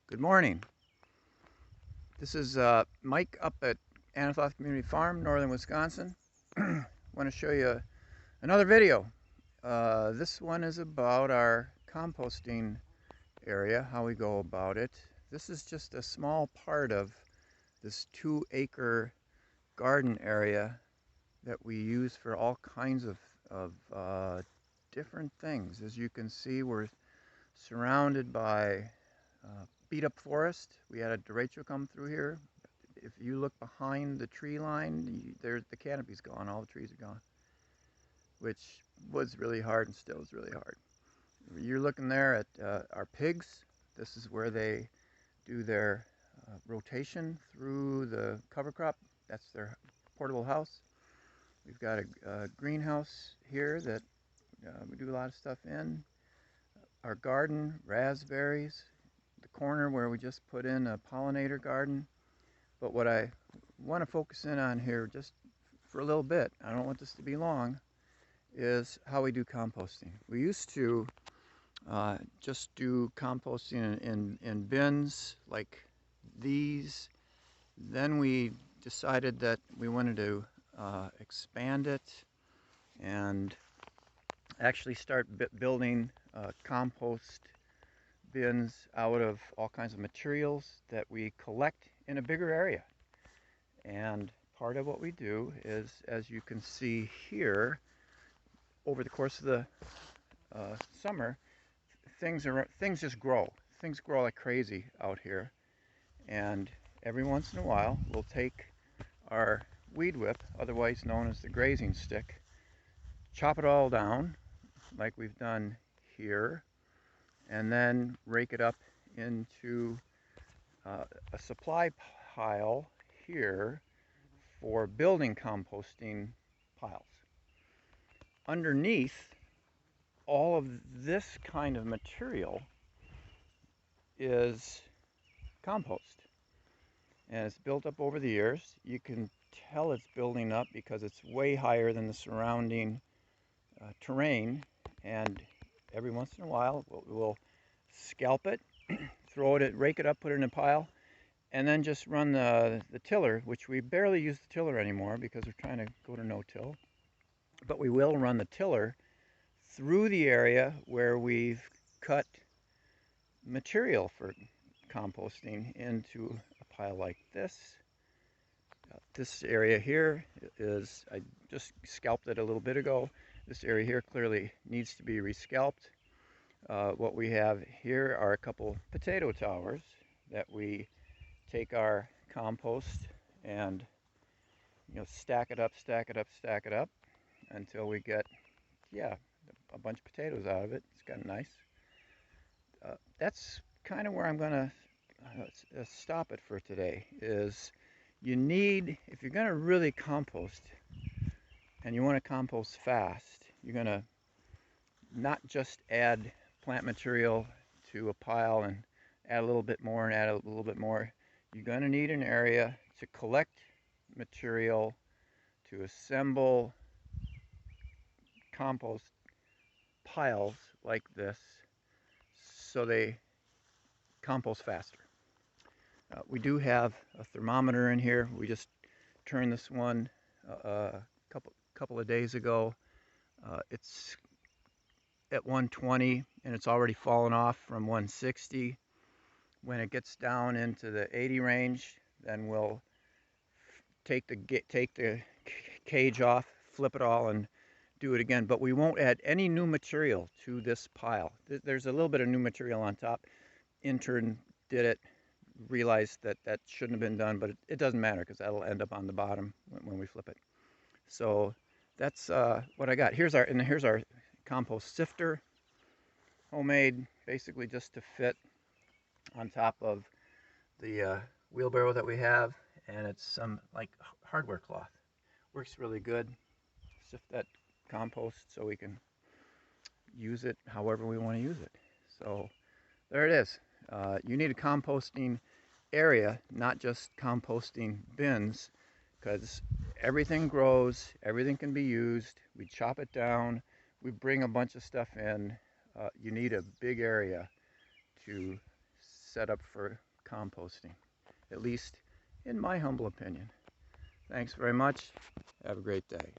Good morning. This is Mike up at Anathoth Community Farm, northern Wisconsin. Want to show you another video. This one is about our composting area, how we go about it. This is just a small part of this 2-acre garden area that we use for all kinds of different things. As you can see, we're surrounded by beat up forest. We had a derecho come through here. If you look behind the tree line, the canopy's gone, all the trees are gone, which was really hard and still is really hard. You're looking there at our pigs. This is where they do their rotation through the cover crop. That's their portable house. We've got a greenhouse here that we do a lot of stuff in. Our garden, raspberries, the corner where we just put in a pollinator garden. But what I want to focus in on here just for a little bit, I don't want this to be long, is how we do composting. We used to just do composting in bins like these. Then we decided that we wanted to expand it and actually start building compost bins out of all kinds of materials that we collect in a bigger area. And part of what we do is, as you can see here, over the course of the summer, things just grow. Things grow like crazy out here. And every once in a while, we'll take our weed whip, otherwise known as the grazing stick, chop it all down, like we've done here, and then rake it up into a supply pile here for building composting piles. Underneath all of this kind of material is compost, and it's built up over the years. You can tell it's building up because it's way higher than the surrounding terrain, and every once in a while we'll scalp it, rake it up, put it in a pile, and then just run the tiller, which we barely use the tiller anymore because we're trying to go to no-till. But we will run the tiller through the area where we've cut material for composting into a pile like this. This area here is, I just scalped it a little bit ago. This area here clearly needs to be rescalped. What we have here are a couple potato towers that we take our compost and stack it up until we get a bunch of potatoes out of it. It's kind of nice. That's kind of where I'm gonna stop it for today. Is you need, if you're gonna really compost and you want to compost fast, you're gonna not just add plant material to a pile and add a little bit more and add a little bit more. You're going to need an area to collect material, to assemble compost piles like this so they compost faster. We do have a thermometer in here. We just turned this one a couple of days ago. It's at 120 and it's already fallen off from 160. When it gets down into the 80 range, then we'll take the cage off, flip it all, and do it again. But we won't add any new material to this pile. There's a little bit of new material on top. Intern did it, realized that shouldn't have been done, but it doesn't matter because that'll end up on the bottom when we flip it. So that's what I got. Here's our compost sifter, homemade, basically just to fit on top of the wheelbarrow that we have, and it's some like hardware cloth. Works really good. Sift that compost so we can use it however we want to use it. So there it is. You need a composting area, not just composting bins, because everything grows, everything can be used. We chop it down, we bring a bunch of stuff in. You need a big area to set up for composting, at least in my humble opinion. Thanks very much. Have a great day.